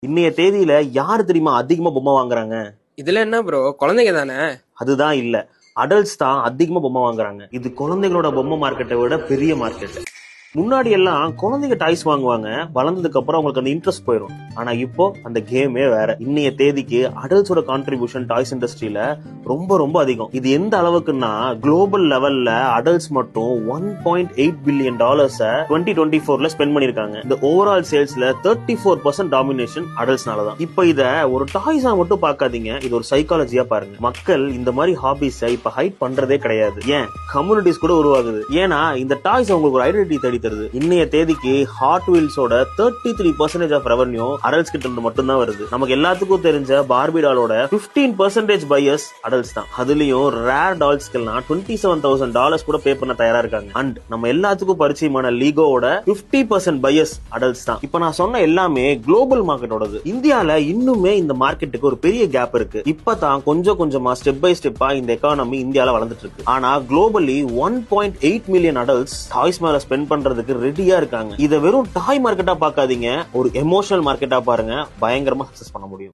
இன்னைய தேதியில யாரு தெரியுமா அதிகமா பொம்மை வாங்குறாங்க? இதுல என்ன ப்ரோ, குழந்தைங்க தானே? அதுதான் இல்ல, அடல்ட்ஸ் தான் அதிகமா பொம்மை வாங்குறாங்க. இது குழந்தைகளோட பொம்மை மார்க்கெட்டை விட பெரிய மார்க்கெட். முன்னாடி எல்லாம் குழந்தைங்க டாய்ஸ் வாங்குவாங்க, வளர்ந்ததுக்கு அப்புறம் அவங்களுக்கு அந்த இன்ட்ரெஸ்ட் போயிடும். ஆனா இப்போ அந்த கேமே வேற. இன்னைய தேதிக்கு அடல்ட்ஸோட கான்ட்ரிபியூஷன் டாய்ஸ் இண்டஸ்ட்ரியில ரொம்ப ரொம்ப அதிகம். இது எந்த அளவுக்குன்னா குளோபல் லெவல்ல அடல்ட்ஸ் மட்டும் $1.8 பில்லியன் 2024ல ஸ்பெண்ட் பண்ணிருக்காங்க. இந்த ஓவரால் சேல்ஸ்ல 34% டாமினேஷன் அடல்ட்ஸ்னால தான். இப்ப இத ஒரு டாய்ஸா மட்டும் பார்க்காதீங்க, இது ஒரு சைக்காலஜியா பாருங்க. மக்கள் இந்த மாதிரி ஹாபிஸை இப்ப ஹைட் பண்றதே கிடையாது. ஏன் கம்யூனிட்டிஸ் கூட உருவாகுது. ஏன்னா இந்த டாய்ஸ் உங்களுக்கு ஒரு ஐடென்டிட்டி தேடி தருது. இன்னைய தேதிக்கு ஹாட் வீல்ஸோட 33% ஆஃப் ரெவன்யூ அடல்ட்ஸ் கிட்ட இருந்து மட்டும் தான் வருது. நமக்கு எல்லாத்துக்கும் தெரிஞ்ச பார்பி டாலோட 15% பையர்ஸ் அடல்ட்ஸ் தான். அதுலயும் ரேர் டால்ஸ்க்கெல்லாம் $27,000 கூட பே பண்ண தயாரா இருக்காங்க. அண்ட் நம்ம எல்லாத்துக்கும் பரிச்சயமான லீகோவோட 50% பையர்ஸ் அடல்ட்ஸ் தான். இப்ப நான் சொன்ன எல்லாமே குளோபல் மார்க்கெட்டோடது. இந்தியால இன்னுமே இந்த மார்க்கெட்டுக்கு ஒரு பெரிய கேப் இருக்கு. இப்பதான் கொஞ்சம் கொஞ்சமா ஸ்டெப் பை ஸ்டெப்பா இந்த எக்கானமி இந்தியால வளர்ந்துட்டு இருக்கு. ஆனா குளோபலி 1.8 மில்லியன் அடல்ட்ஸ் டாய்ஸ் மேல ஸ்பெண்ட் பண்றதுக்கு ரெடியா இருக்காங்க. இத வெறும் டாய் மார்க்கெட்டா பார்க்காதீங்க, ஒரு எமோஷனல் மார்க்கெட்டா பாருங்க. பயங்கரமா சக்சஸ் பண்ண முடியும்.